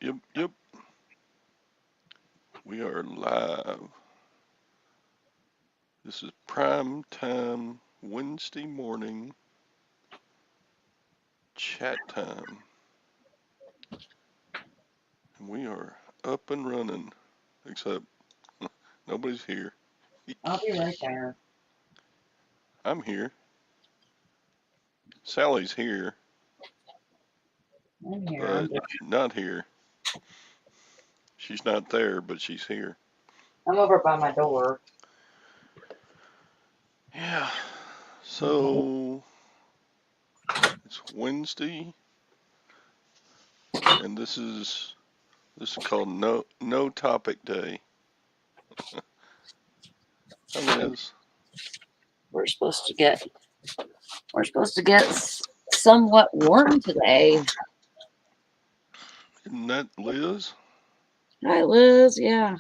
Yep, yep. We are live. This is prime time Wednesday morning chat time. And we are up and running, except nobody's here. I'll be right there. I'm here. Sally's here, I'm here. but not here. She's not there, but she's here. I'm over by my door. Yeah. So it's Wednesday, and this is called no topic day. Hi, Liz. We're supposed to get somewhat warm today. Isn't that Liz? Hi, Liz. Yeah,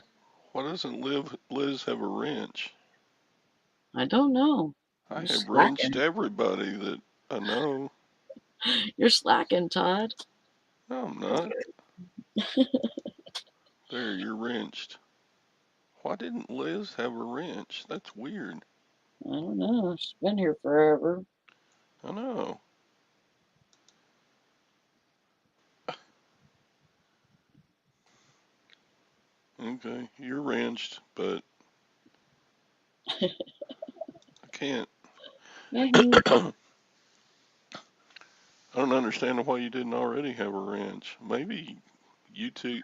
Why doesn't Liz have a wrench? I don't know. I You're have wrenched slacking. everybody that I know. You're slacking, Todd. No, I'm not. There, you're wrenched. Why didn't Liz have a wrench? That's weird. I don't know. She's been here forever. I know. Okay, you're wrenched, but I can't. Yeah, I don't understand why you didn't already have a wrench. Maybe YouTube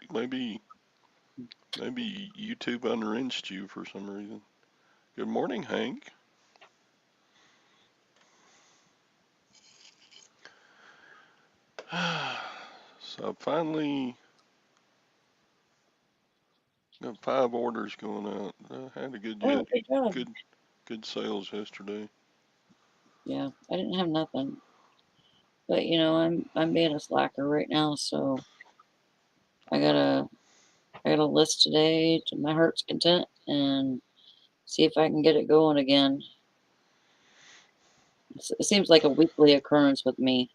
unwrenched you for some reason. Good morning, Hank. So I finally got 5 orders going out. I had a oh, good job. good, good sales yesterday. Yeah, I didn't have nothing, but I'm being a slacker right now, so I gotta list today to my heart's content and see if I can get it going again. It seems like a weekly occurrence with me.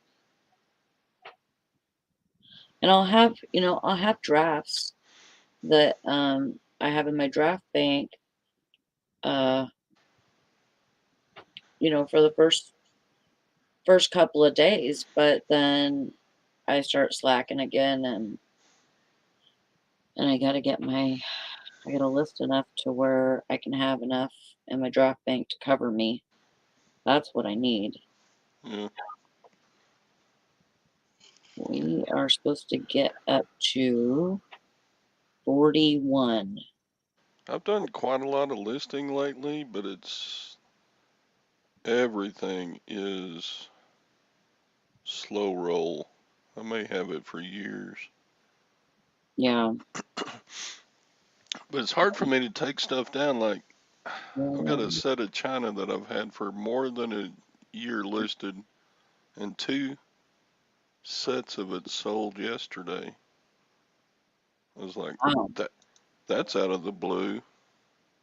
And I'll have drafts that I have in my draft bank, uh, for the first couple of days, but then I start slacking again, and I gotta list enough to where I can have enough in my draft bank to cover me. That's what I need. Yeah, We are supposed to get up to 41. I've done quite a lot of listing lately, but everything is slow roll. I may have it for years, Yeah. but it's hard for me to take stuff down. Like I've got a Mm. set of china that I've had for more than a year listed, and 2 sets of it sold yesterday. I was like, Wow. that that's out of the blue.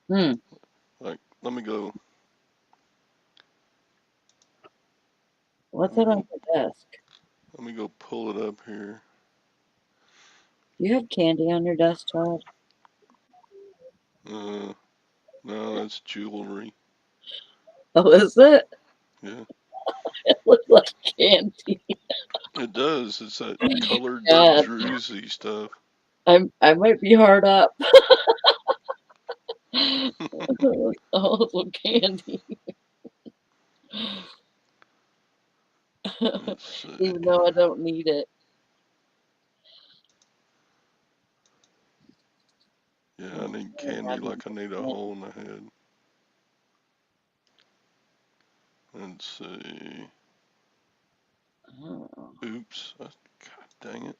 Hmm. Like, let me go, What's let me that on go, your desk? let me go pull it up here. Do you have candy on your desk, Todd? Uh, no, that's jewelry. Oh, is it? Yeah, It looks like candy. it does. It's that colored God, druzy stuff. I might be hard up. Oh, some candy. Let's see. Even though I don't need it. Yeah, I need candy like I need a hole in the head. Let's see. Oh. Oops. God dang it.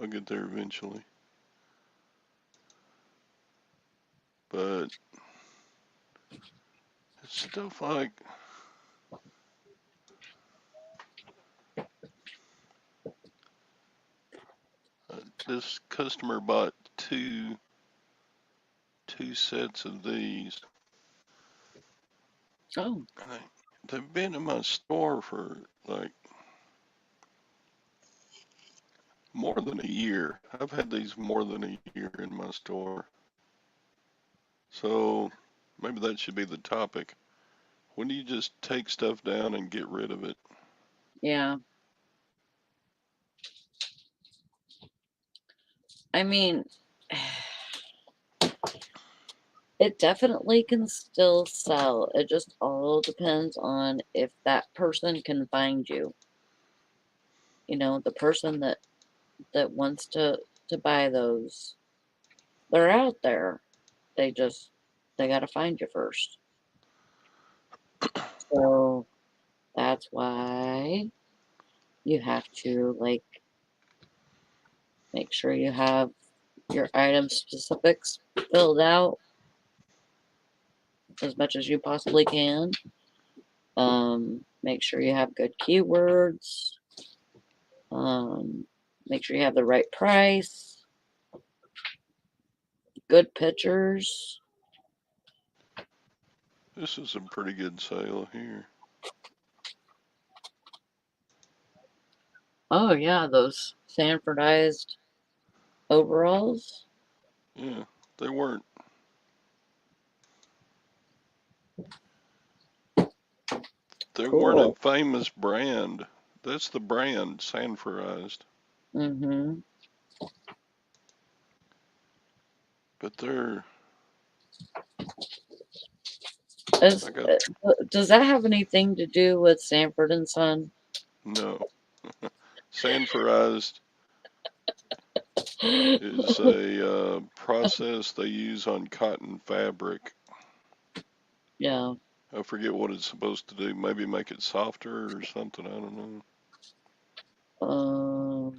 I'll get there eventually. But it's stuff like this customer bought two sets of these. Oh. And they've been in my store for like More than a year. I've had these more than a year in my store. So maybe that should be the topic. When do you just take stuff down and get rid of it? Yeah. I mean, it definitely can still sell. It just all depends on if that person can find you. You know, the person that wants to buy those, they're out there. They got to find you first. So that's why you have to like make sure you have your item specifics filled out as much as you possibly can. Make sure you have good keywords. Make sure you have the right price, good pictures. This is a pretty good sale here. Oh yeah, those Sanfordized overalls. Yeah, they weren't. They weren't a Cool. famous brand. That's the brand, Sanforized. Mm-hmm. But they're. Is, I got does that have anything to do with Sanford and Son? no. Sanforized is a process they use on cotton fabric. Yeah. I forget what it's supposed to do. Maybe make it softer or something. I don't know. Um,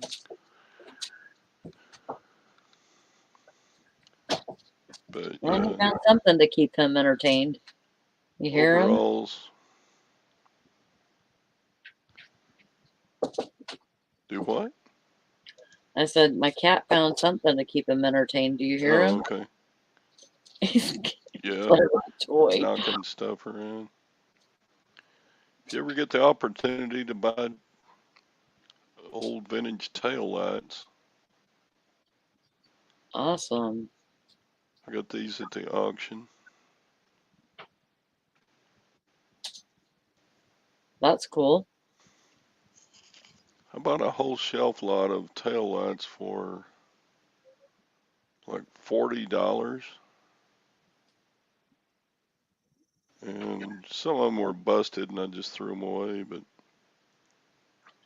But well, he yeah, found something to keep him entertained. You hear him? overalls. Do what? I said my cat found something to keep him entertained. Do you hear Oh, him? okay. He's Yeah, playing with a toy. knocking stuff around. If you ever get the opportunity to buy old vintage tail lights, Awesome. I got these at the auction. That's cool. I bought a whole shelf lot of tail lights for like $40. And some of them were busted and I just threw them away. But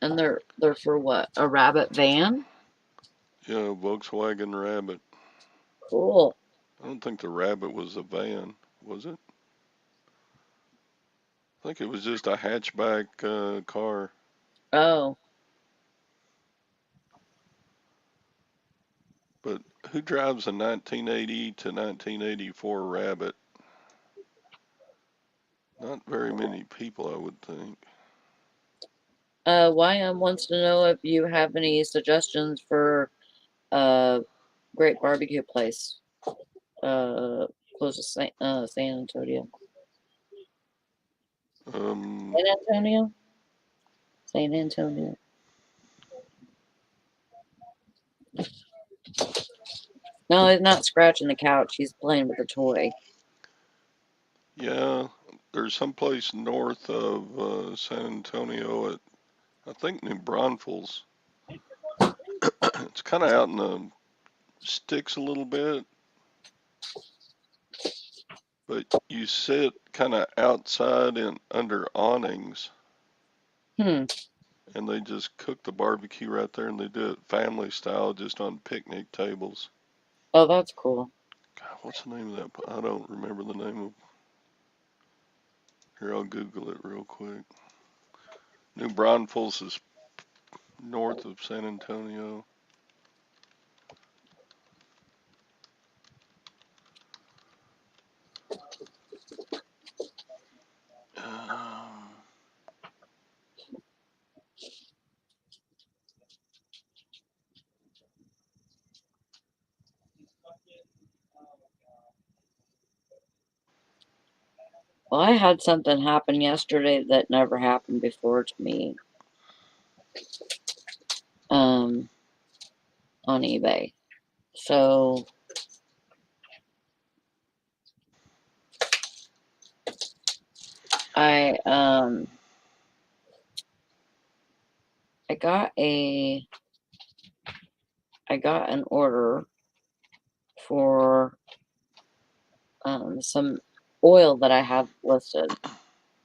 And they're for what? A rabbit van? yeah, Volkswagen Rabbit. Cool. I don't think the Rabbit was a van, was it? I think it was just a hatchback car. Oh, But who drives a 1980 to 1984 Rabbit? Not very many people, I would think. YM wants to know if you have any suggestions for a great barbecue place close to San Antonio. Um, San Antonio? San Antonio. No, he's not scratching the couch. He's playing with a toy. yeah, there's some place north of San Antonio at, I think, New Braunfels. It's kind of out in the sticks a little bit, but you sit kind of outside and under awnings, Hmm. and they just cook the barbecue right there, and they do it family style, just on picnic tables. Oh, that's cool. God, what's the name of that? I don't remember the name of. Here, I'll Google it real quick. New Braunfels is north of San Antonio. Um, Well, I had something happen yesterday that never happened before to me. Um, on eBay. So I I got a I got an order for some oil that I have listed.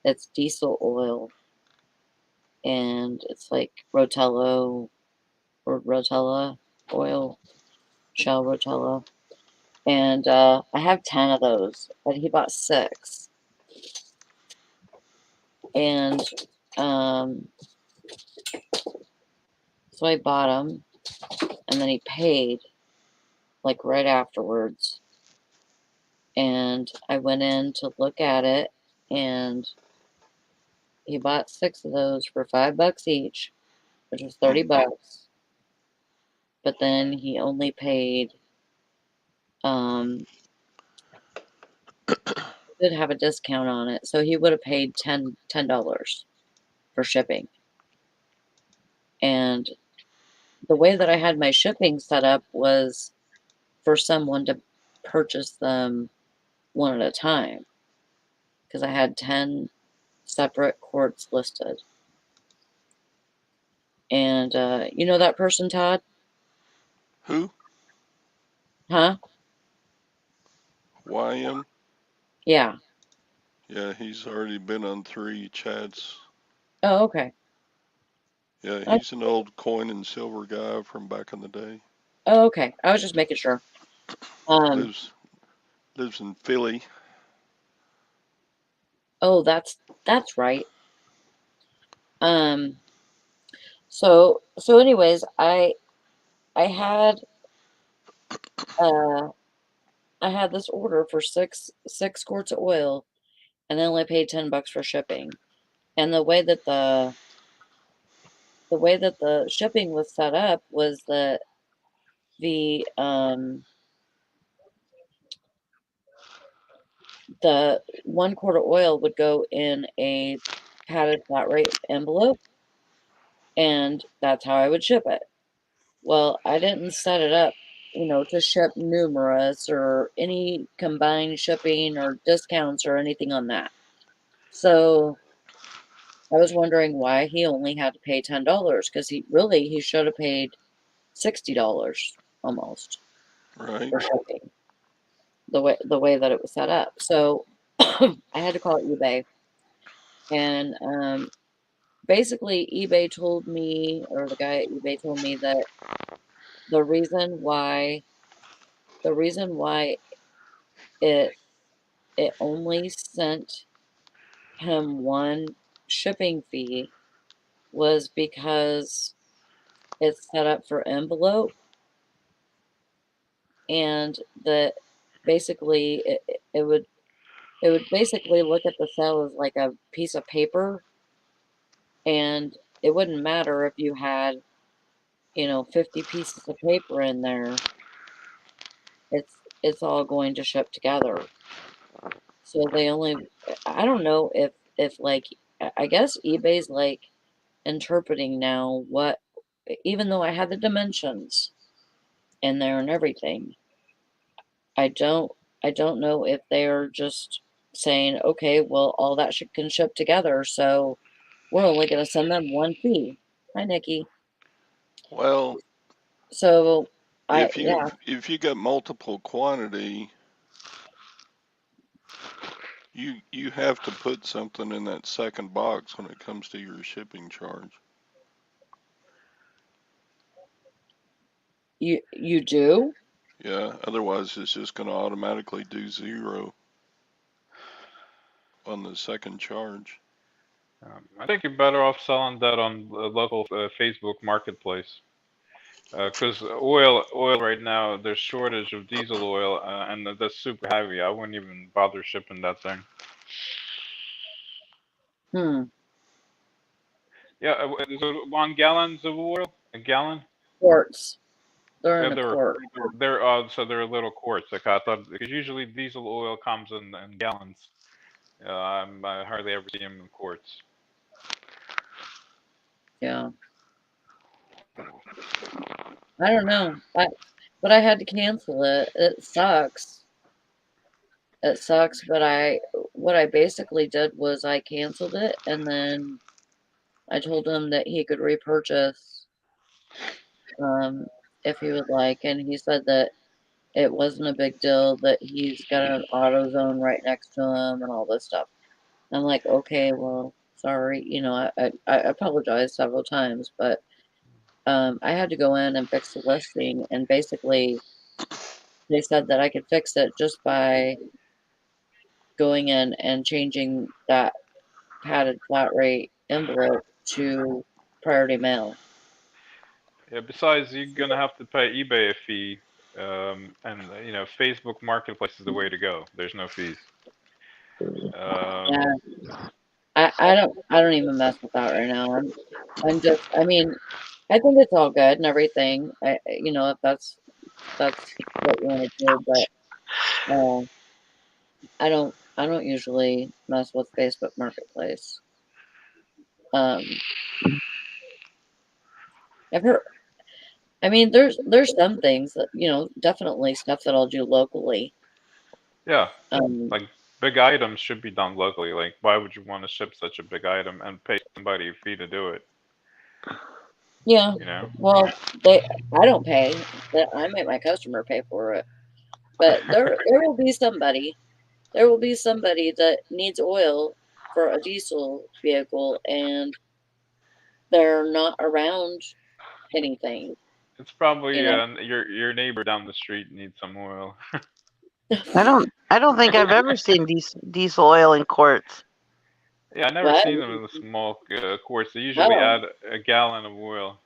It's diesel oil, and it's like Rotello or Rotella oil, Shell Rotella. And I have 10 of those, but he bought 6. And um, so I bought them, and then he paid like right afterwards. And I went in to look at it, and he bought 6 of those for $5 each, which was $30. But then he only paid, um, did have a discount on it, so he would have paid $10 for shipping. And the way that I had my shipping set up was for someone to purchase them one at a time, because I had 10 separate quarts listed. And you know that person, Todd? Who? Huh? YM? Yeah. Yeah, he's already been on 3 chats. Oh, okay. Yeah, Oh, he's an old coin and silver guy from back in the day. oh, okay. I was just making sure. Um. Lives lives in Philly. Oh, that's right. Um. So anyways, I had uh I had this order for six quarts of oil, and then only paid $10 for shipping. And the way that the shipping was set up was that the the 1 quart of oil would go in a padded flat rate envelope, and that's how I would ship it. Well, I didn't set it up, to ship numerous or any combined shipping or discounts or anything on that. So I was wondering why he only had to pay $10, because he should have paid $60 almost Right. for shipping, the way that it was set up. So I had to call eBay, and basically eBay told me, or the guy at eBay told me, that the reason why the reason why it it only sent him one shipping fee was because it's set up for envelope, and that basically it would basically look at the cell as like a piece of paper, and it wouldn't matter if you had 50 pieces of paper in there. It's all going to ship together. So they only, I don't know if like, I guess eBay's like interpreting now what, even though I had the dimensions in there and everything, I don't I don't know if they're just saying, okay, well, all that can ship together, so we're only going to send them one fee. Hi, Nikki. Well, So if yeah. you got multiple quantity, you have to put something in that second box when it comes to your shipping charge. You do? Yeah, otherwise it's just going to automatically do 0 on the second charge. I think you're better off selling that on the local Facebook marketplace. Because oil right now, there's shortage of diesel oil, and that's super heavy. I wouldn't even bother shipping that thing. Hmm. Yeah, is it 1 gallons of oil? A gallon? Quarts. They're Yeah, in a quart. they're little quarts. Like I thought, because usually diesel oil comes in gallons. I hardly ever see them in quarts. Yeah. I don't know. But I had to cancel it. It sucks. It sucks, but what I basically did was I canceled it and then I told him that he could repurchase um if he would like, and he said that it wasn't a big deal, that he's got an AutoZone right next to him and all this stuff. I'm like, okay, well, sorry, I apologized several times, but I had to go in and fix the listing, and basically they said that I could fix it just by going in and changing that padded flat rate envelope to priority mail. Yeah. Besides, you're gonna have to pay eBay a fee, and Facebook Marketplace is the way to go. There's no fees. Yeah, Um, I don't even mess with that right now. I'm just, I mean, I think it's all good and everything. If that's what you want to do, but I don't usually mess with Facebook Marketplace. Um, I've heard. I mean, there's some things that definitely stuff that I'll do locally. yeah, Um, like big items should be done locally. Like, why would you want to ship such a big item and pay somebody a fee to do it? yeah. You know? Well, I don't pay. That I make my customer pay for it. But there will be somebody. There will be somebody that needs oil for a diesel vehicle, and they're not around anything. It's You probably know your neighbor down the street needs some oil. I don't think I've ever seen diesel oil in quarts. Yeah, I never what? seen them in the small quarts. They usually Oh, add a gallon of oil.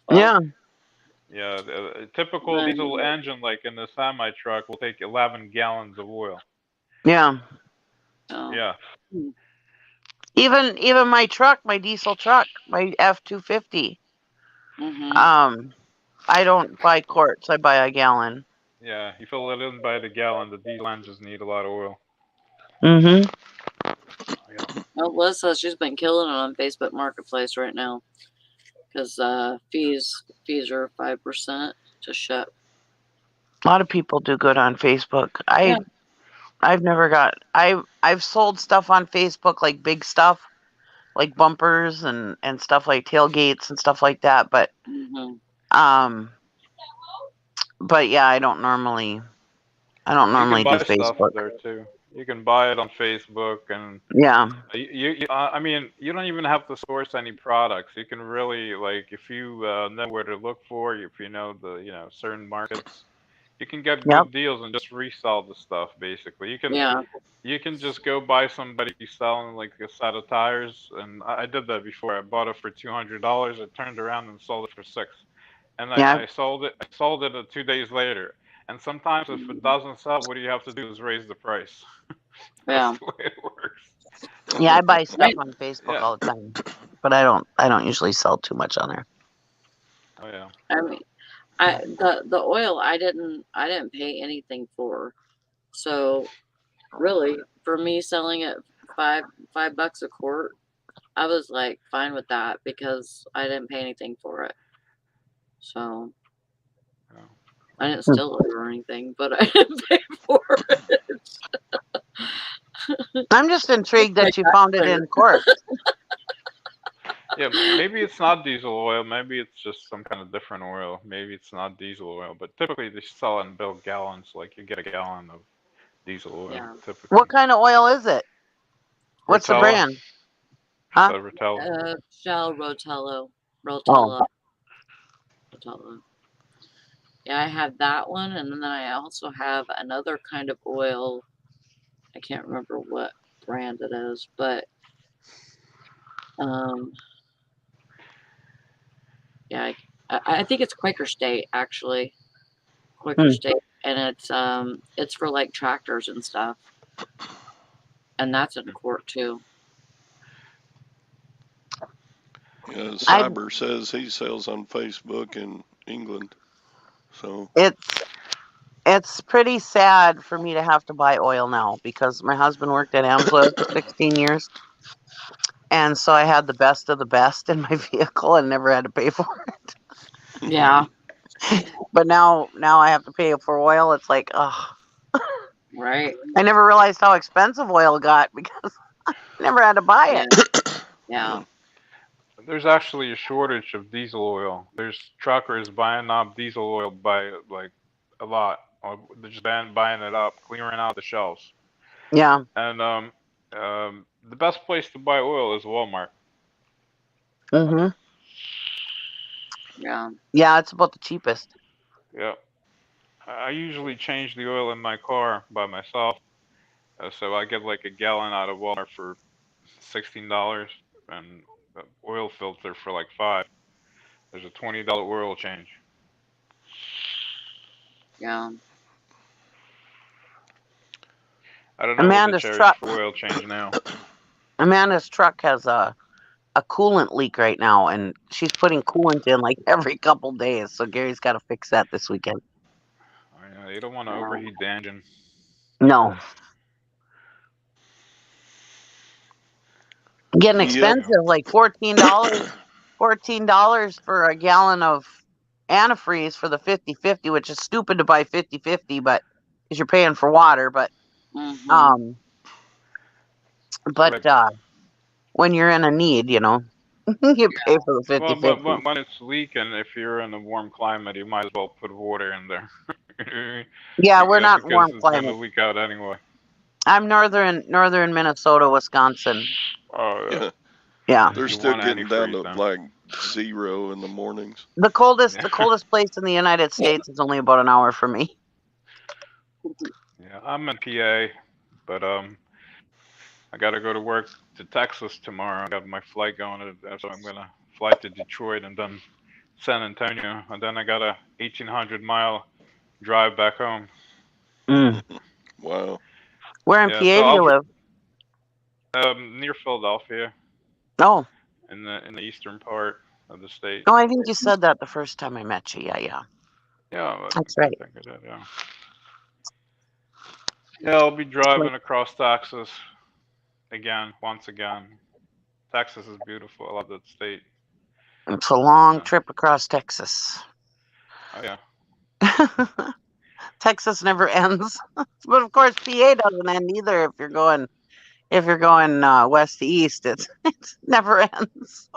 well, Yeah, Yeah, a typical diesel um, engine, like in the semi truck, will take 11 gallons of oil. yeah. oh. Yeah, Hmm. Even my truck, my diesel truck, my F-250. Mm-hmm. Um, I don't buy quarts. I buy a gallon. yeah. You fill it in by the gallon. The diesel engines need a lot of oil. Mm-hmm. Yeah. Well, Liz says she's been killing it on Facebook Marketplace right now because fees are 5% to ship. A lot of people do good on Facebook. Yeah. I've never got. I've sold stuff on Facebook, like big stuff, like bumpers and stuff like tailgates and stuff like that. Mm-hmm. Um, but yeah, I don't You can normally do buy stuff Facebook. there too. You can buy it on Facebook, and Yeah. I mean, you don't even have to source any products. You can really, like, if you know where to look for, if you know the certain markets, you can get Yep. good deals and just resell the stuff. Basically, Yeah. you can just go buy somebody selling like a set of tires, and I did that before. I bought it for $200. I turned around and sold it for $6, and Yeah. I sold it. I sold it 2 days later. And sometimes if it doesn't sell, what you have to do is raise the price. That's Yeah. the way it works. Yeah. I buy stuff Right. on Facebook Yeah. all the time, but I don't usually sell too much on there. Oh yeah. I mean, the oil I didn't pay anything for, so really for me selling it five bucks a quart, I was like fine with that because I didn't pay anything for it. So Oh. I didn't Hmm. steal it or anything, but I didn't pay for it. I'm just intrigued Like that you that found it clear. in quarts. Yeah, maybe it's not diesel oil. Maybe it's just some kind of different oil. Maybe it's not diesel oil. But typically they sell in bulk gallons. Like you get a gallon of diesel oil Yeah. typically. What kind of oil is it? What's the Rotella. brand? Just Huh? a Rotella. Shell Rotello. Oh, Rotella. Yeah, I have that one, and then I also have another kind of oil. I can't remember what brand it is, but um, yeah, I think it's Quaker State actually. Quaker hmm. State, and it's for like tractors and stuff, and that's in a quart too. Yeah, I Cyber says he sells on Facebook in England. So it's pretty sad for me to have to buy oil now because my husband worked at Amsoil for 16 years, and so I had the best of the best in my vehicle and never had to pay for it. Yeah, But now I have to pay for oil. It's like, ugh. Right. I never realized how expensive oil got because I never had to buy Yeah. it. Yeah. There's actually a shortage of diesel oil. There's truckers buying up diesel oil by like a lot, or they're just buying it up, clearing out the shelves. Yeah. And the best place to buy oil is Walmart. Mhm. Yeah. Yeah, it's about the cheapest. Yeah. I usually change the oil in my car by myself, so I get like a gallon out of Walmart for $16, and the oil filter for like $5. There's a $20 oil change. Yeah. I don't know what they Amanda's charge truck. for oil change now. Amanda's truck has a coolant leak right now, and she's putting coolant in like every couple days. So Gary's got to fix that this weekend. You don't want to Wow. overheat the engine. No, getting Yep. expensive, like $14 for a gallon of antifreeze for the 50/50, which is stupid to buy 50/50, but because you're paying for water. But Mm-hmm. um, but Right. when you're in a need, you pay for the Well, 50/50. but when it's leaking, if you're in a warm climate, you might as well put water in there. Yeah, we're not Because warm it's gonna climate. leak out anyway. I'm northern Minnesota, Wisconsin. Oh yeah. Yeah. Yeah. They're You still want getting down antifreeze to then. like 0 in the mornings. The coldest Yeah. the coldest place in the United States is only about an hour from me. Yeah, I'm in PA, but I gotta go to work to Texas tomorrow. I got my flight going, so I'm gonna fly to Detroit and then San Antonio, and then I got a 1,800-mile drive back home. Mm. Wow. Where in Yeah, PA so do you I'll live? near Philadelphia, Oh, in the eastern part of the state. I think you said that the first time I met you. Yeah. Yeah, That's I right. think I did. Yeah. Yeah, I'll be driving across Texas once again. Texas is beautiful. I love that state. It's a long Uh, trip across Texas. oh yeah. Texas never ends, but of course PA doesn't end either. If you're going west to east, it never ends.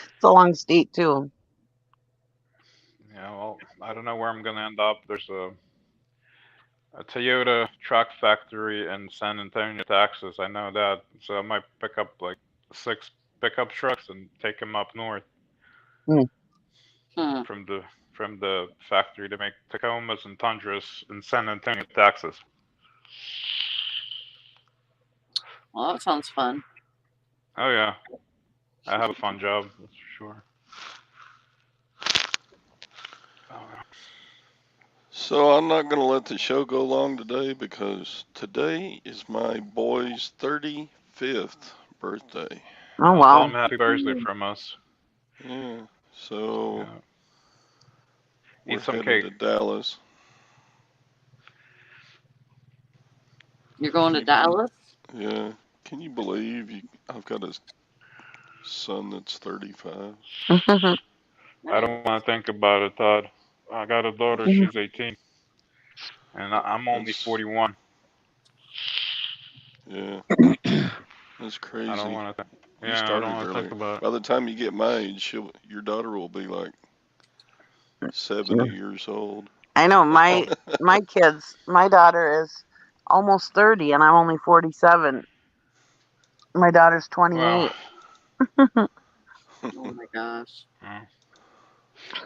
It's a long state too. Yeah. Well, I don't know where I'm gonna end up. There's a Toyota truck factory in San Antonio, Texas. I know that, so I might pick up like 6 pickup trucks and take them up north Hmm. Hmm. from the factory to make Tacomas and Tundras in San Antonio, Texas. Well, that sounds fun. Oh yeah, I have a fun job, that's for sure. Oh, So I'm not going to let the show go long today because today is my boy's 35th birthday. Oh tell wow. them happy birthday from us. Yeah. So Yeah. we're Eat some headed cake. to Dallas. You're going to Dallas? Yeah. Can you believe I've got a son that's 35? I don't want to think about it, Todd. I got a daughter. She's 18, and I'm only That's 41. yeah. That's I don't crazy. want to think. You Yeah, I don't started want to think earlier. about it. By the time you get my age, your daughter will be like 70 years old. I know my my daughter is almost 30 and I'm only 47. My daughter's Well, 28. Oh my gosh.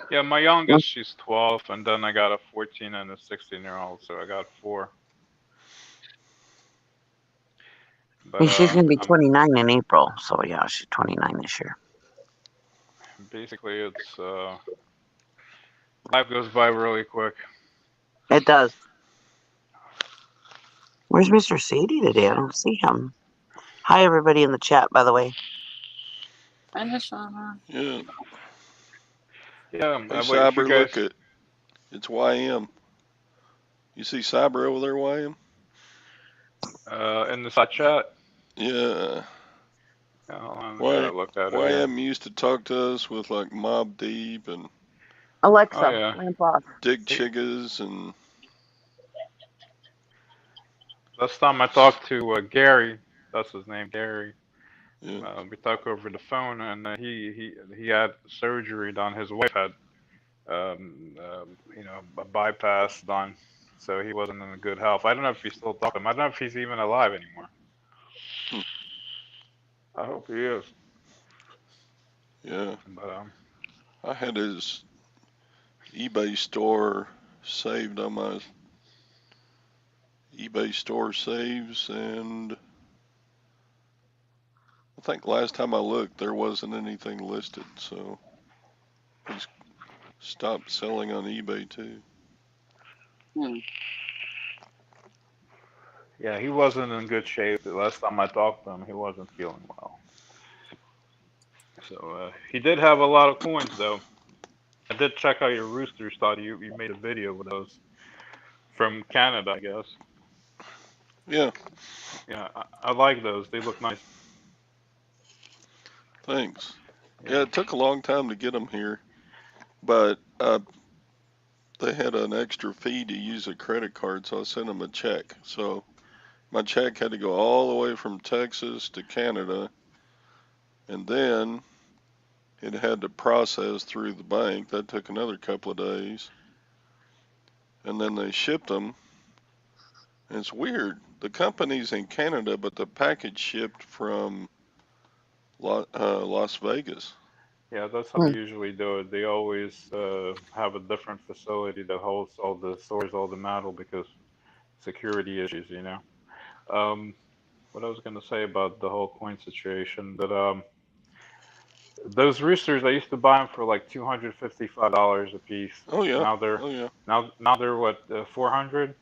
yeah, my youngest, she's 12, and then I got a 14 and a 16-year-old, so I got four. But She's gonna be I'm 29 in April, so yeah, she's 29 this year. basically it's life goes by really quick. It does. Where's Mr. Sadie today? I don't see him. Hi, everybody in the chat, by the way. I miss Shauna. Yeah. Yeah, Hey, wait, if you Cyber, guys, look it's YM. You see Cyber over there, YM? in the side chat, Yeah. hold on, I Y gotta look at it here. YM used to talk to us with like Mob Deep and Alexa, Oh yeah. lamp off. Dig Chiggas and Last time I talked to Gary, that's his name, Gary. yeah. We talked over the phone, and he had surgery done. His wife had a bypass done, so he wasn't in good health. I don't know if he's still talking. I don't know if he's even alive anymore. Hmm. I hope he is. Yeah. But I had his eBay store saved on my eBay store saves, and I think last time I looked there wasn't anything listed, so he's stopped selling on eBay too. Hmm. yeah, he wasn't in good shape. The last time I talked to him, he wasn't feeling well. So he did have a lot of coins, though. I did check out your roosters. Thought you made a video with those from Canada, I guess. Yeah, Yeah, I like those. They look nice. thanks. Yeah, Yeah. it took a long time to get them here, but they had an extra fee to use a credit card, so I sent them a check. So my check had to go all the way from Texas to Canada, and then it had to process through the bank. That took another couple of days, and then they shipped them. And it's weird. The company's in Canada, but the package shipped from Las Vegas. Yeah, that's how Hmm. they usually do it. They always have a different facility that holds all the stores, all the metal because security issues, you know. Um, what I was gonna say about the whole coin situation, that those roosters I used to buy them for like $255 a piece. Oh yeah, Now they're oh yeah. now they're what 400.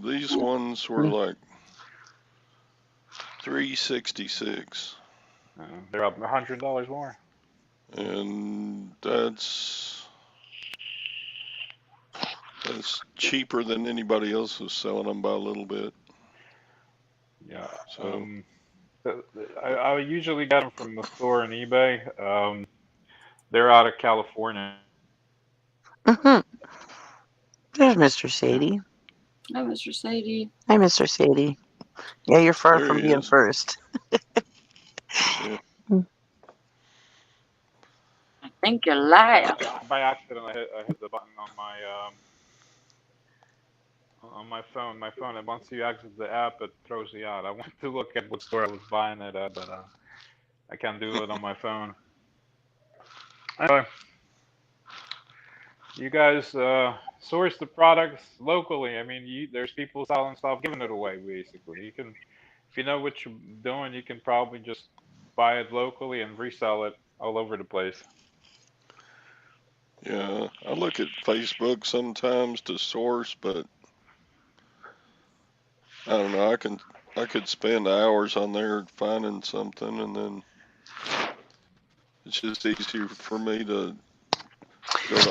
These ones were like 366, They're up $100 more. and that's cheaper than anybody else was selling them by a little bit. Yeah. So I usually get them from the store and eBay. They're out of California. Hmm. There's Mr. Yeah. Sadie. Hi, Mr. Sadie. Hi, Mr. Sadie. Yeah, you're far there from he being is. first. Yeah. I think you're liar. By accident, I hit the button on my phone. My phone, and once you exit the app, it throws you out. I went to look at what store I was buying it at, but I can't do it on my phone. Anyway, you guys source the products locally. I mean, there's people selling stuff, giving it away. Basically, you can, if you know what you're doing, you can probably just buy it locally and resell it all over the place. Yeah, I look at Facebook sometimes to source, but I don't know. I could spend hours on there finding something, and then it's just easier for me to go to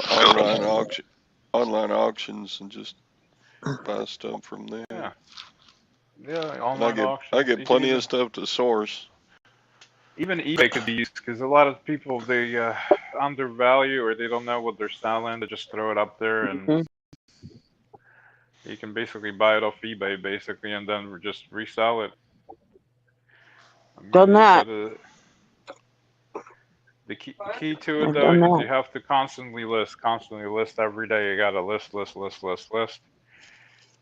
online auctions and just buy stuff from them. Yeah, yeah, And I online auctions. get plenty of stuff to source. Even eBay could be used because a lot of people they undervalue or they don't know what they're selling. They just throw it up there, and Hmm. you can basically buy it off eBay, basically, and then just resell it. I Done mean, that. but the key to it I've though done is that. you have to constantly list every day. You gotta list,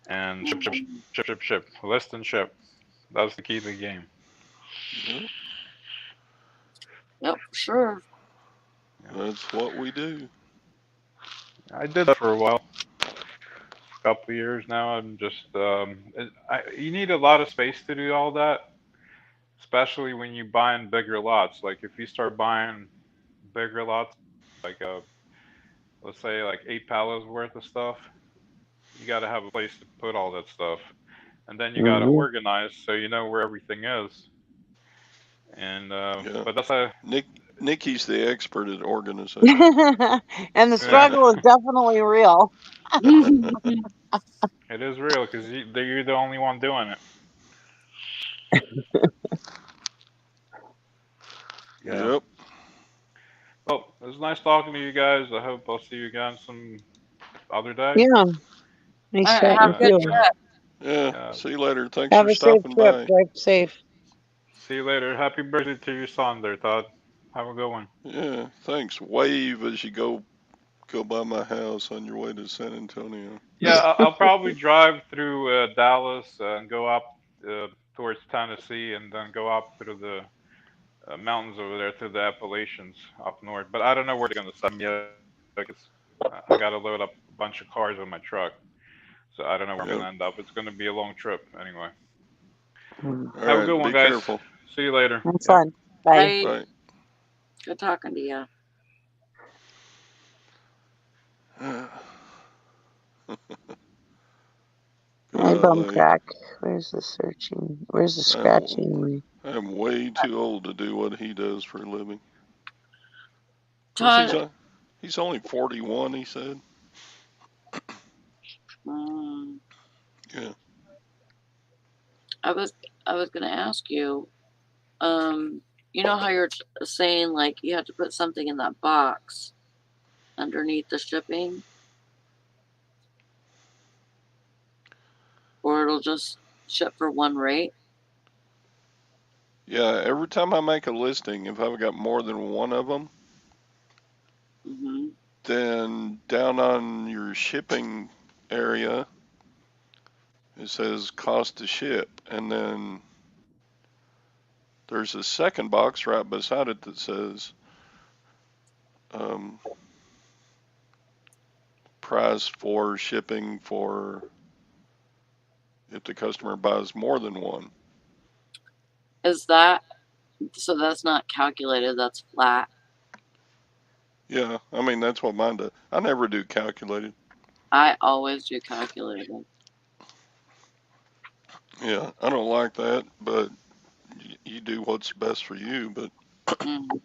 and ship, list and ship. That's the key to the game. Yep, Yep, sure. Yeah. that's what we do. I did that for a while, a couple of years now. I'm just you need a lot of space to do all that, especially when you buy in bigger lots. Like if you start buying bigger lots, like let's say like 8 pallets worth of stuff, you got to have a place to put all that stuff, and then you got to Hmm. organize so you know where everything is. And Yeah, but that's a Nikki's the expert at organization. And the yeah, struggle is definitely real. it is real because you're the only one doing it. Yeah. Yep. Well, there's was nice talking to you guys. I hope I'll see you again some other day. Yeah. Nice All right, chatting have with a Yeah, good you. trip. Yeah. yeah. See you later. Thanks Have for a safe stopping trip. by. Drive safe. See you later. Happy birthday to your son there, Todd. Have a good one. Yeah. Thanks. Wave as you go by my house on your way to San Antonio. Yeah, I'll probably drive through Dallas and go up towards Tennessee, and then go up through the mountains over there through the Appalachians up north. But I don't know where they're gonna send me yet because I got to load up a bunch of cars on my truck, so I don't know where I'm gonna Yep. end up. It's gonna be a long trip anyway. Mm. All Have a right. good one, Be guys. careful. See you later. Have Yep. fun. Bye. Bye. Bye. Good talking to you. Hi, bum Golly. crack. Where's the searching? Where's the I'm scratching? I'm way too old to do what he does for a living. Of course, Todd, he's only 41. He said. um, Yeah. I was I was gonna ask you, you know how you're saying like you have to put something in that box underneath the shipping, or it'll just ship for one rate. Yeah. Every time I make a listing, if I've got more than one of them, Hmm. then down on your shipping area, it says cost to ship, and then there's a second box right beside it that says um, price for shipping for if the customer buys more than one. Is that so? That's not calculated. That's flat. Yeah, I mean that's what mine does. I never do calculated. I always do calculated. Yeah, I don't like that, but you do what's best for you. But Mm.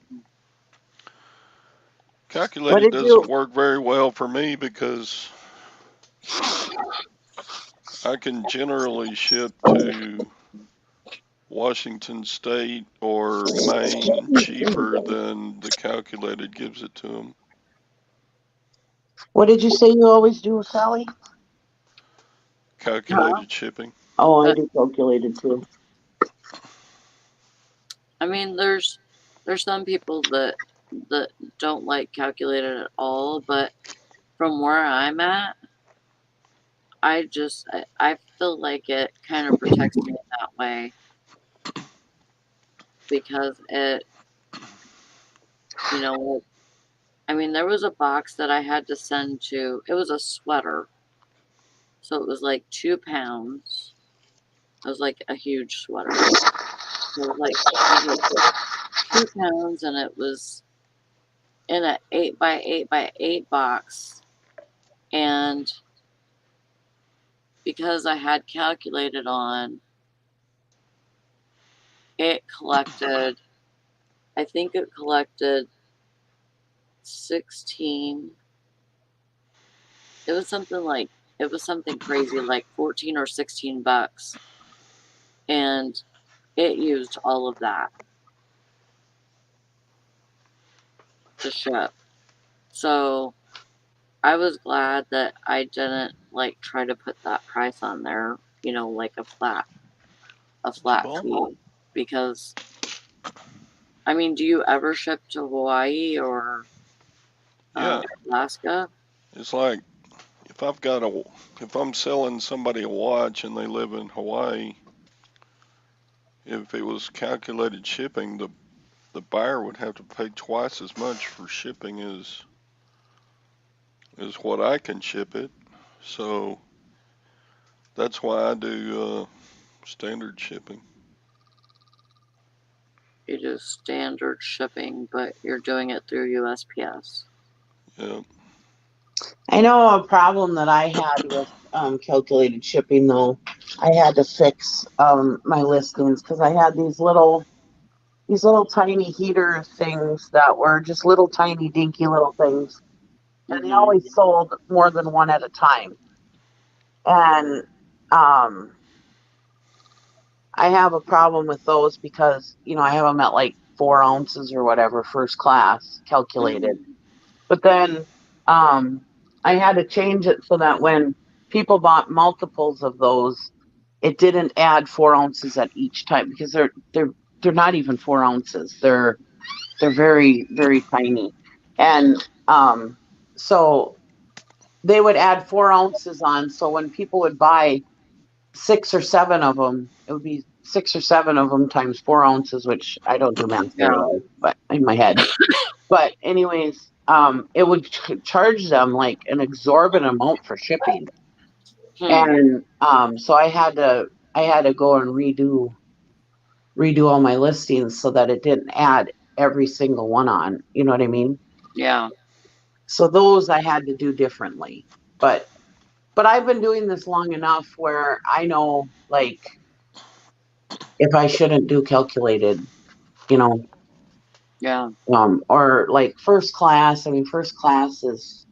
What calculated did you? doesn't work very well for me because I can generally ship to Washington State or Maine cheaper than the calculated gives it to them. What did you say you always do with Sally? Huh? Calculated shipping. Oh, I Uh, do calculated too. I mean, there's some people that don't like calculated at all, but from where I'm at, I feel like it kind of protects me in that way because it, you know, I mean, there was a box that I had to send to. It was a sweater, so it was like 2 pounds. It was like a huge sweater. It was like 2 pounds, and it was in a 8 by 8 by 8 box. And because I had calculated on, it collected. I think it collected 16. It was something like it was something crazy like 14 or 16 bucks, and it used all of that to ship. So I was glad that I didn't like try to put that price on there, like a flat Well, fee, because I mean, do you ever ship to Hawaii or yeah, Alaska? it's like if I've got a if I'm selling somebody a watch and they live in Hawaii, if it was calculated shipping, the buyer would have to pay twice as much for shipping as what I can ship it. So that's why I do standard shipping. You do standard shipping, but you're doing it through USPS. Yeah. I know a problem that I had with calculated shipping though. I had to fix my listings because I had these little tiny heater things that were just little tiny dinky little things, and they Hmm. always sold more than one at a time. And um, I have a problem with those because I have them at like 4 ounces or whatever, first class calculated. Hmm. But then I had to change it so that when people bought multiples of those, it didn't add 4 ounces at each time, because they're not even 4 ounces. They're very, very tiny. And so they would add 4 ounces on. So when people would buy 6 or 7 of them, it would be 6 or 7 of them times 4 ounces, which I don't do math very well, but in my head. But anyways, it would charge them like an exorbitant amount for shipping. And so I had to go and redo all my listings so that it didn't add every single one on. You know what I mean? Yeah. So those I had to do differently. But I've been doing this long enough where I know, like, if I shouldn't do calculated, you know. Yeah. Or like first class. I mean, first class is,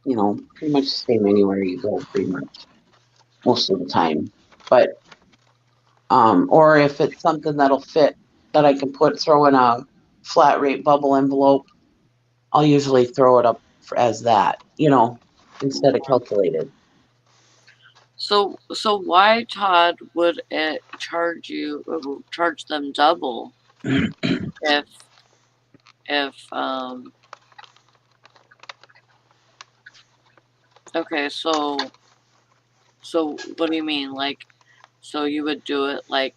pretty much the same anywhere you go, pretty much most of the time. But or if it's something that'll fit that I can throw in a flat rate bubble envelope, I'll usually throw it up as that, instead of calculated. So why, Todd, would it charge them double if okay, so what do you mean? Like, so you would do it like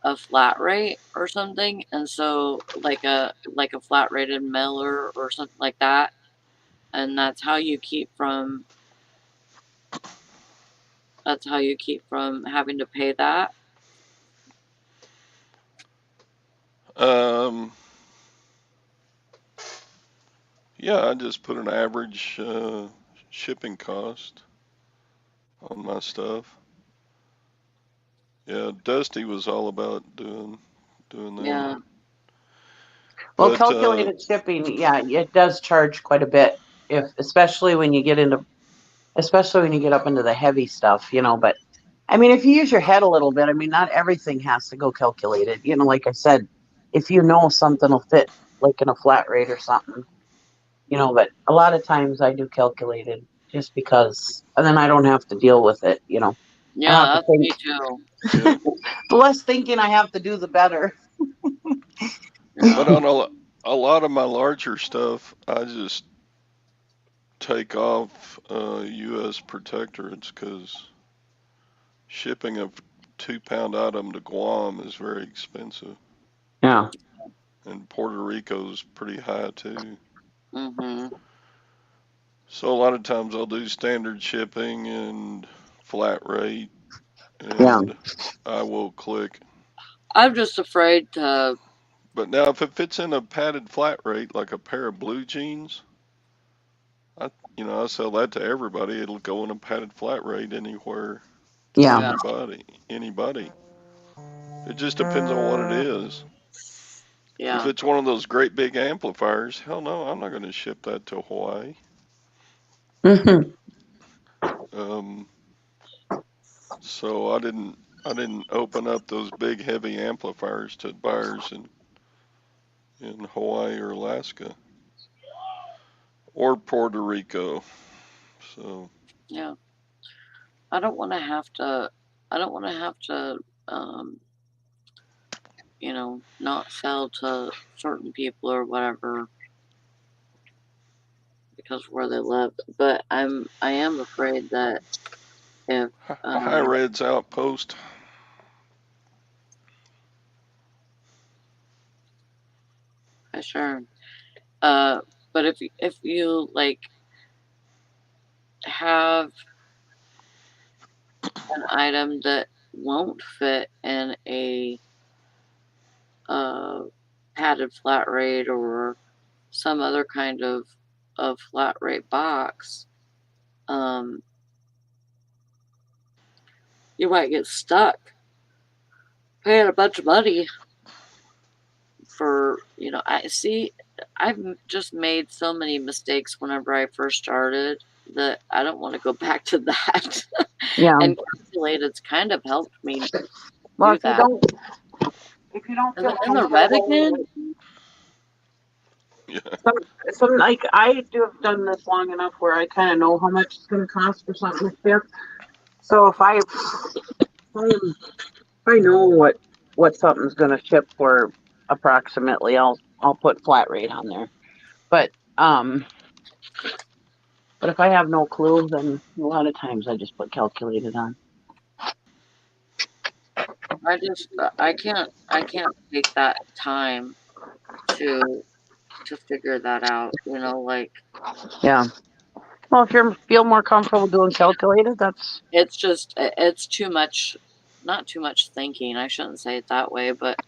a flat rate or something, and so like a flat rated mailer or something like that, and that's how you keep from having to pay that. Yeah, I just put an average shipping cost on my stuff. Yeah, Dusty was all about doing that. Yeah. Well, But calculated shipping, yeah, it does charge quite a bit, especially when you get up into the heavy stuff, But I mean, if you use your head a little bit, I mean, not everything has to go calculated. Like I said, if you know something will fit, like in a flat rate or something, But a lot of times I do calculated just because, and then I don't have to deal with it. I don't Yeah, have to that's me think. too. yeah, The less thinking I have to do, the better. but Yeah. on a lot of my larger stuff, I just take off U.S. protectorates because shipping a 2-pound item to Guam is very expensive, Yeah. and Puerto Rico's pretty high too. Mhm. So a lot of times I'll do standard shipping and flat rate, Yeah. and I will click. I'm just afraid to. But now if it fits in a padded flat rate, like a pair of blue jeans, I sell that to everybody. It'll go in a padded flat rate anywhere to Yeah. anybody. It just depends on what it is. If Yeah. it's one of those great big amplifiers, hell no, I'm not going to ship that to Hawaii. Hmm. So I didn't open up those big heavy amplifiers to buyers in Hawaii or Alaska or Puerto Rico. So Yeah. I don't want to have to. I don't want to have to. Um, not sell to certain people or whatever because of where they live. But I am afraid that if High Red's outpost. sure. But if you like have an item that won't fit in a padded flat rate or some other kind of flat rate box, um, you might get stuck paying a bunch of money for, I've just made so many mistakes whenever I first started that I don't want to go back to that. Yeah. And calculated's kind of helped me Well, do that. if you don't And feel the red comfortable, again? Yeah. Some like I do have done this long enough where I kind of know how much it's going to cost for something to ship. So if I know what something's going to ship for approximately, I'll put flat rate on there. But um, but if I have no clue, then a lot of times I just put calculated on. I can't take that time to figure that out. Like Yeah. Well, if you feel more comfortable doing calculated, that's it's too much, not too much thinking. I shouldn't say it that way, but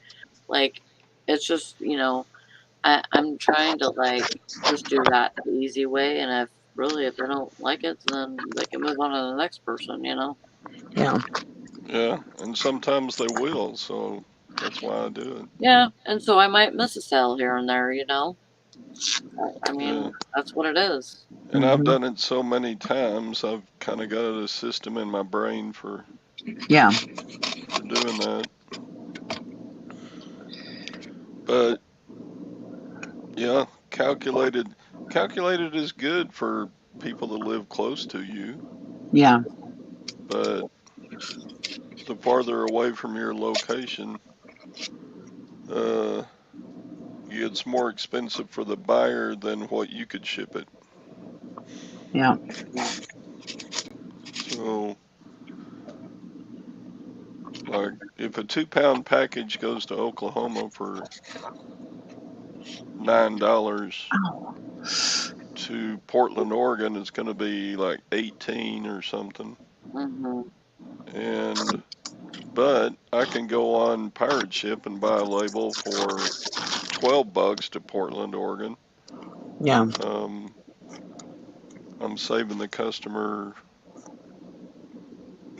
like it's just I'm trying to like just do that the easy way, and if they don't like it, then they can move on to the next person. yeah. Yeah, and sometimes they will, so that's why I do it. Yeah, and so I might miss a sale here and there. I Yeah. mean, that's what it is. And I've Hmm. done it so many times, I've kind of got a system in my brain Yeah. for doing that. But yeah, calculated is good for people that live close to you, Yeah. but the farther away from your location, uh, it's more expensive for the buyer than what you could ship it. Yeah. Mm. So, like, if a 2 pound package goes to Oklahoma for $9, to Portland, Oregon, it's going to be like 18 or something. Mm-hmm. And but I can go on Pirate Ship and buy a label for $12 to Portland, Oregon. Yeah. Um, I'm saving the customer.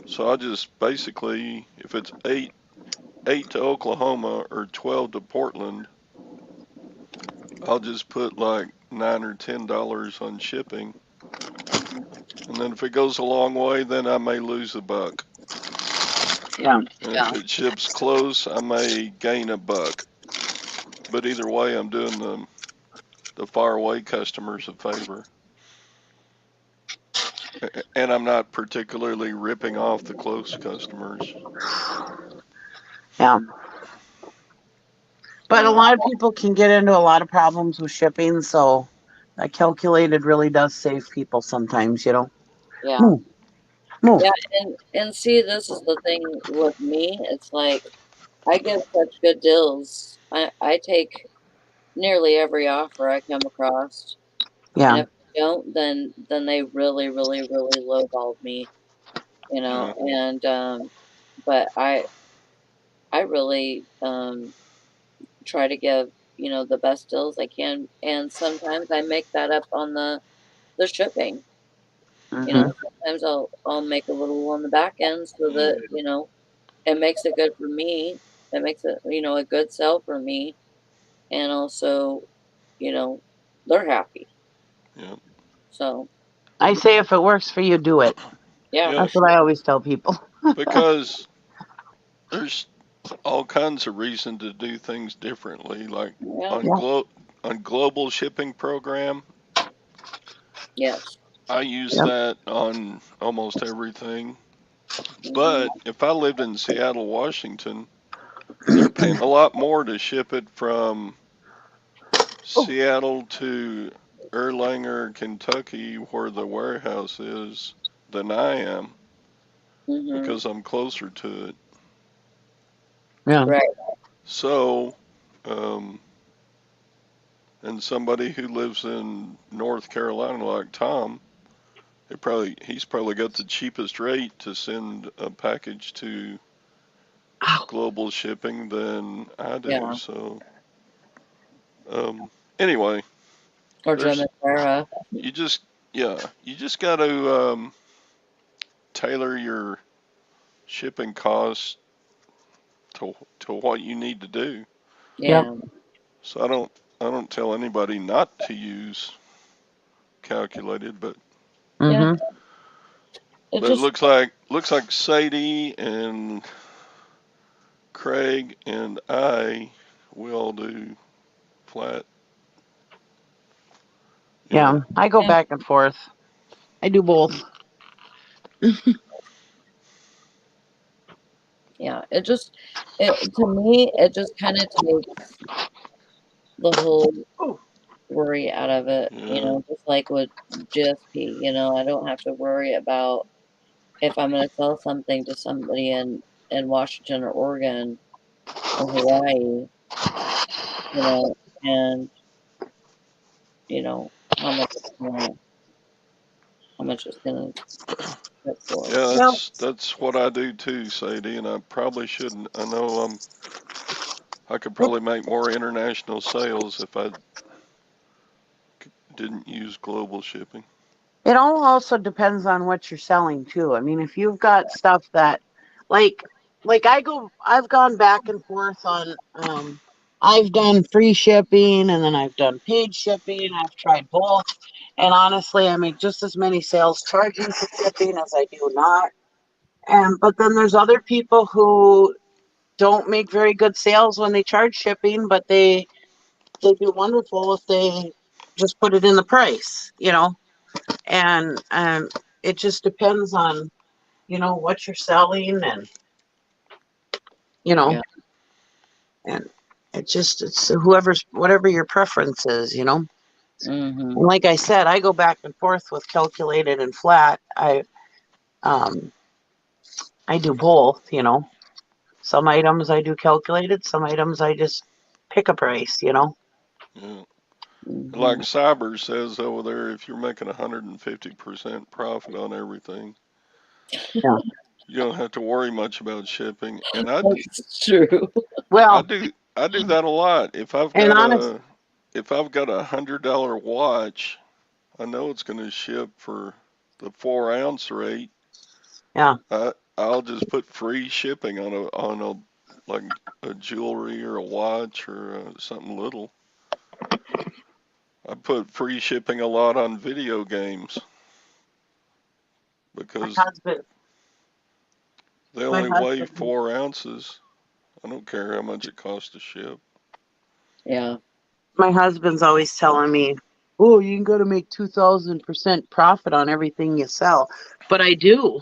So I just basically, if it's eight to Oklahoma or 12 to Portland, I'll just put like $9 or $10 on shipping. And then if it goes a long way, then I may lose a buck. Yeah. And Yeah. if it ships close, I may gain a buck. But either way, I'm doing the far away customers a favor. And I'm not particularly ripping off the close customers. Yeah. But a Yeah. lot of people can get into a lot of problems with shipping, so that calculated really does save people sometimes. Yeah. Move, move. Yeah. And see, this is the thing with me. It's like I get such good deals. I take nearly every offer I come across, and Yeah. if I don't, then they really, really, really lowballed me. Yeah, And but I really try to give the best deals I can, and sometimes I make that up on the shipping. Hmm. Sometimes I'll make a little on the back end so that it makes it good for me. It makes it a good sell for me, and also you know they're happy. yeah, So I say if it works for you, do it. yeah, yeah. That's what I always tell people. Because there's all kinds of reason to do things differently. Like yeah, on Yeah. global shipping program, yes, I use Yep. that on almost everything. hmm, But if I lived in Seattle, Washington, they're paying a lot more to ship it from Oh. Seattle to Erlanger, Kentucky, where the warehouse is, than I am hmm, because I'm closer to it. Yeah. right, So, um, and somebody who lives in North Carolina like Tom, he's probably got the cheapest rate to send a package to Ow. global shipping than I do. yeah, So, anyway, or there's Jim Sarah, you just yeah, you just got to tailor your shipping costs to what you need to do. Yep. yeah, So I don't tell anybody not to use calculated, but yeah. Hmm. It but it just looks like Sadie and Craig and I will do flat Yeah, I go Yeah. back and forth. I do both. Yeah, to me, it just kind of takes the whole worry out of it, Yeah. just like with GSP, I don't have to worry about if I'm going to sell something to somebody in Washington or Oregon or Hawaii, and, how much it's gonna ship for. Yeah, Well, that's what I do too, Sadie, and I probably shouldn't. I know I could it, probably make more international sales if I didn't use global shipping. it all also depends on what you're selling too. I mean, if you've got stuff that, like, I've gone back and forth on. I've done free shipping and then I've done paid shipping. I've tried both, and honestly, I make just as many sales charging for shipping as I do not. And but then there's other people who don't make very good sales when they charge shipping, but they do wonderful if they just put it in the price. And it just depends on what you're selling, and you know Yeah. and it's whatever your preference is. Mhm. And like I said, I go back and forth with calculated and flat. Um I do both. Some items I do calculated, some items I just pick a price. Yeah. Like Mhm. Cyber says over there, if you're making 150% profit on everything, Yeah. you don't have to worry much about shipping. And That's true. I Well, do I do that a lot. and honest, If I've got $100 watch, I know it's going to ship for the 4 ounce rate. yeah. I'll just put free shipping on a like a jewelry or a watch or something little. I put free shipping a lot on video games My because husband, they my only weigh husband, 4 ounces. I don't care how much it costs to ship. Yeah. my husband's always telling me, "Oh, you can go to make 2,000% profit on everything you sell," but I do.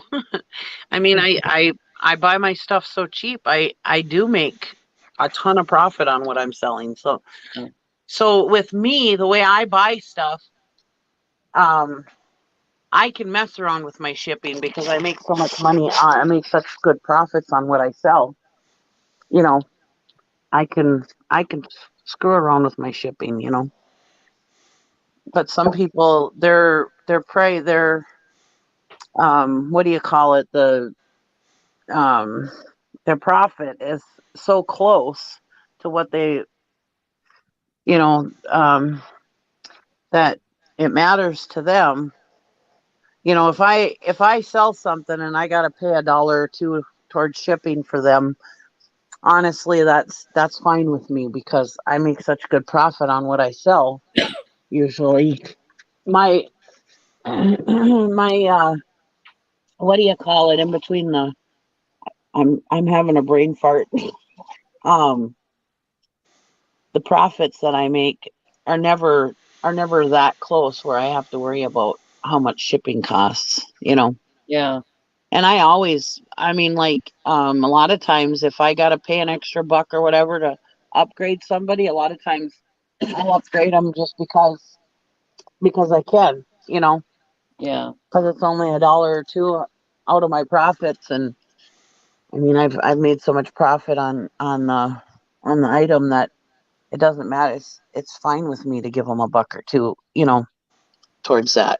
I mean, I buy my stuff so cheap. I do make a ton of profit on what I'm selling. So Yeah. so with me, the way I buy stuff, um, I can mess around with my shipping because I make so much money. I make such good profits on what I sell. You know, I can screw around with my shipping. But some people, their what do you call it? Um, their profit is so close to what they, you know, that it matters to them. If I sell something and I got to pay $1 or two towards shipping for them, honestly, that's fine with me because I make such good profit on what I sell. Usually, my my what do you call it in between the I'm having a brain fart. um the profits that I make are never are never that close where I have to worry about how much shipping costs. Yeah. And I mean, like, a lot of times if I got to pay an extra buck or whatever to upgrade somebody, a lot of times I'll upgrade them just because I can, Yeah. because it's only $1 or two out of my profits. And I mean, I've made so much profit on the item that it doesn't matter. It's fine with me to give them a buck or two, towards that.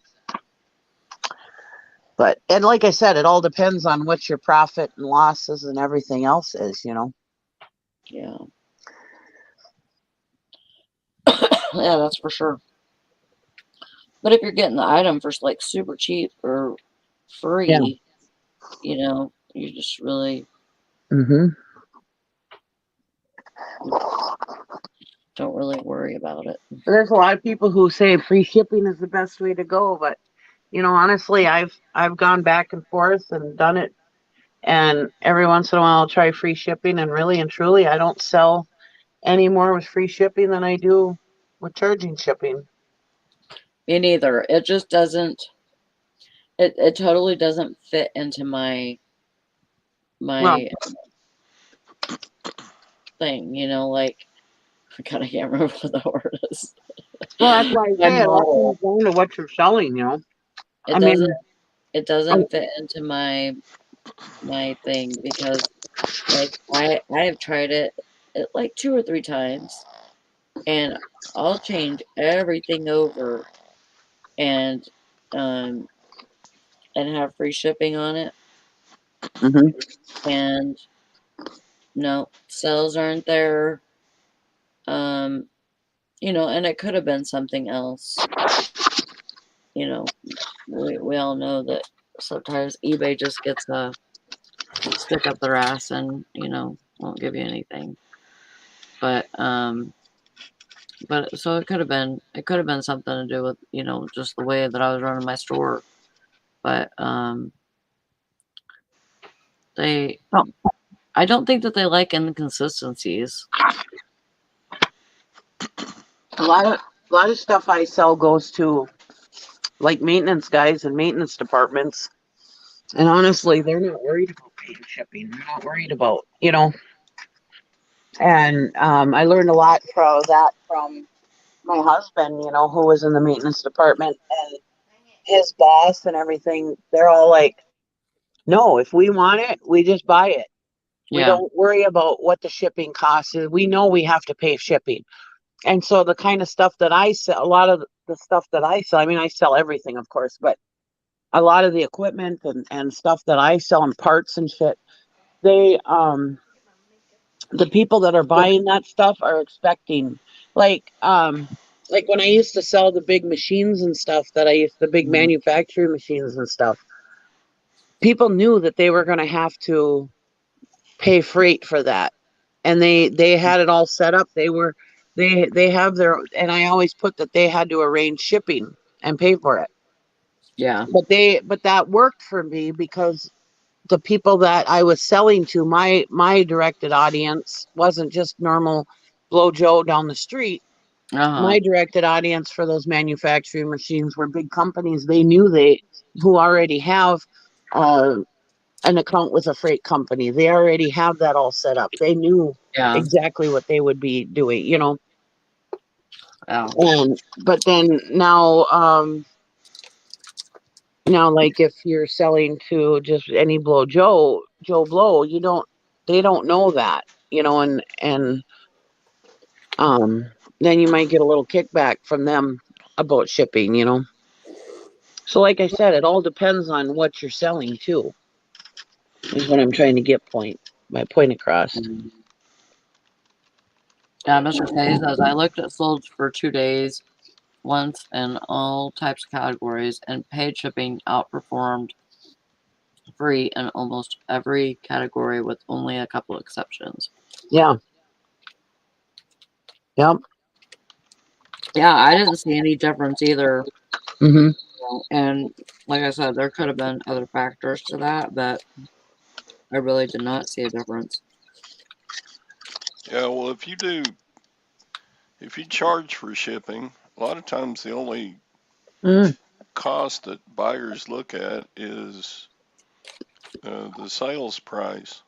But and like I said, it all depends on what your profit and losses and everything else is. Yeah. Yeah, that's for sure. But if you're getting the item for like super cheap or Yeah. free, you just really hmm don't really worry about it. There's a lot of people who say free shipping is the best way to go, but honestly, I've gone back and forth and done it, and every once in a while I'll try free shipping, and really and truly, I don't sell any more with free shipping than I do with charging shipping. Me neither. It just doesn't. It totally doesn't fit into my thing. You know, like God, I can't remember what the word is. Well, that's why I My say it all model. comes down to what you're selling. You know, It I doesn't. mean, It doesn't fit into my thing because like I have tried it like 2 or 3 times, and I'll change everything over and um have free shipping on it, mhm. and no sales aren't there. Um, and it could have been something else. You know, we all know that sometimes eBay just gets a stick up their ass and won't give you anything. But so it could have been something to do with just the way that I was running my store. But they Oh, I don't think that they like inconsistencies. a lot of stuff I sell goes to like maintenance guys and maintenance departments, and honestly, they're not worried about paying shipping. They're not worried about And I learned a lot from that from my husband, who was in the maintenance department, and his boss and everything. They're all like, no, if we want it, we just buy it. We Yeah. don't worry about what the shipping cost is. We know we have to pay shipping. And so the kind of stuff that I sell, a lot of the stuff that I sell, I mean, I sell everything, of course, but a lot of the equipment and stuff that I sell and parts and shit, they, the people that are buying that stuff are expecting, like, like when I used to sell the big machines and stuff the big manufacturing machines and stuff, people knew that they were going to have to pay freight for that, and they had it all set up. They have their, and I always put that they had to arrange shipping and pay for it. Yeah. But that worked for me because the people that I was selling to, my directed audience wasn't just normal blow Joe down the street. Uh-huh. My directed audience for those manufacturing machines were big companies. They knew who already have uh, an account with a freight company. They already have that all set up. They knew Yeah. exactly what they would be doing. Yeah. But then now like if you're selling to just any Joe Blow, they don't know that, and then you might get a little kickback from them about shipping. So like I said, it all depends on what you're selling too, is what I'm trying to get my point across. Yeah, Mr. K says I looked at sold for 2 days once in all types of categories, and paid shipping outperformed free in almost every category with only a couple exceptions. Yeah. Yep. Yeah, I didn't see any difference either. Mm-hmm. And like I said, there could have been other factors to that, but I really did not see a difference. Yeah, well, if you charge for shipping, a lot of times the only cost that buyers look at is the sales price.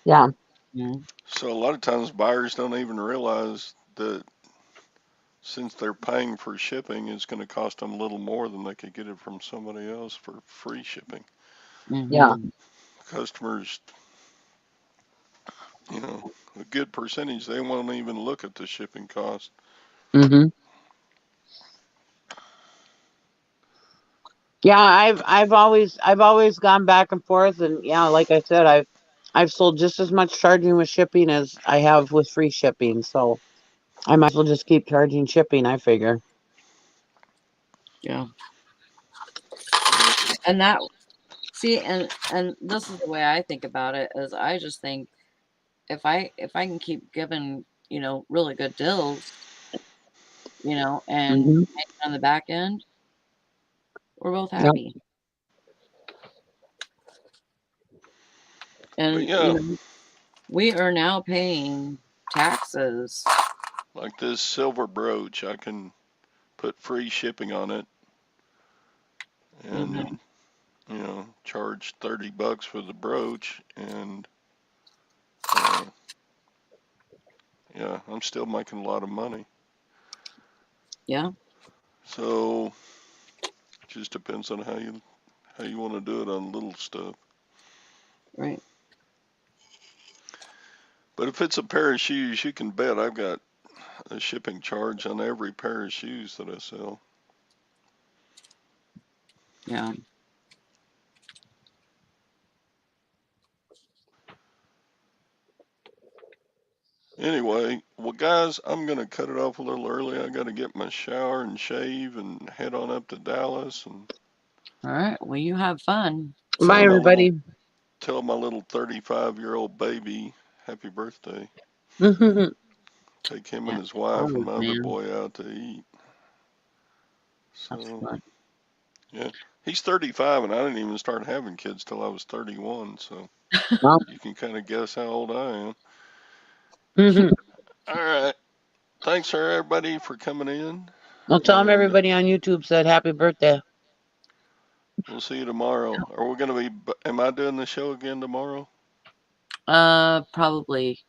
Yeah. Mm. So a lot of times buyers don't even realize that since they're paying for shipping, it's going to cost them a little more than they could get it from somebody else for free shipping. Yeah. Customers, a good percentage, they won't even look at the shipping cost. Mm-hmm. Yeah, I've always gone back and forth, and yeah, like I said, I've sold just as much charging with shipping as I have with free shipping, so I might as well just keep charging shipping, I figure. Yeah. Yeah. And that see and this is the way I think about it is I just think if I can keep giving, really good deals, and Mm-hmm. on the back end, we're both Yep. happy. But And yeah, we are now paying taxes. like this silver brooch, I can put free shipping on it, and Mhm. you know, charge $30 for the brooch, and yeah, I'm still making a lot of money. Yeah. So it just depends on how you want to do it on little stuff. Right. But if it's a pair of shoes, you can bet I've got a shipping charge on every pair of shoes that I sell. Yeah. Anyway, well, guys, I'm going to cut it off a little early. I got to get my shower and shave and head on up to Dallas and All right. Well, you have fun. Bye, everybody. tell my little 35-year-old baby happy birthday. Take him and his wife and my other boy out to eat. That's So, fun. yeah, he's 35, and I didn't even start having kids till I was 31. So Well. you can kind of guess how old I am. Well, All right. Thanks, everybody, for coming in. tell them And everybody on YouTube said happy birthday. we'll see you tomorrow. Are we going to be, am I doing the show again tomorrow? Probably.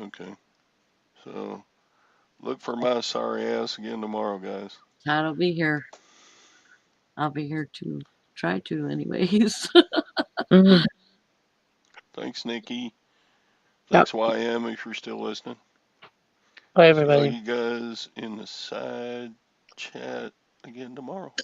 Okay. So look for my sorry ass again tomorrow, guys. I'll be here. I'll be here to try to, anyways. Thanks, Nikki. Yep. Thanks, YM, if you're still listening. Bye, See all everybody. you guys in the side chat again tomorrow.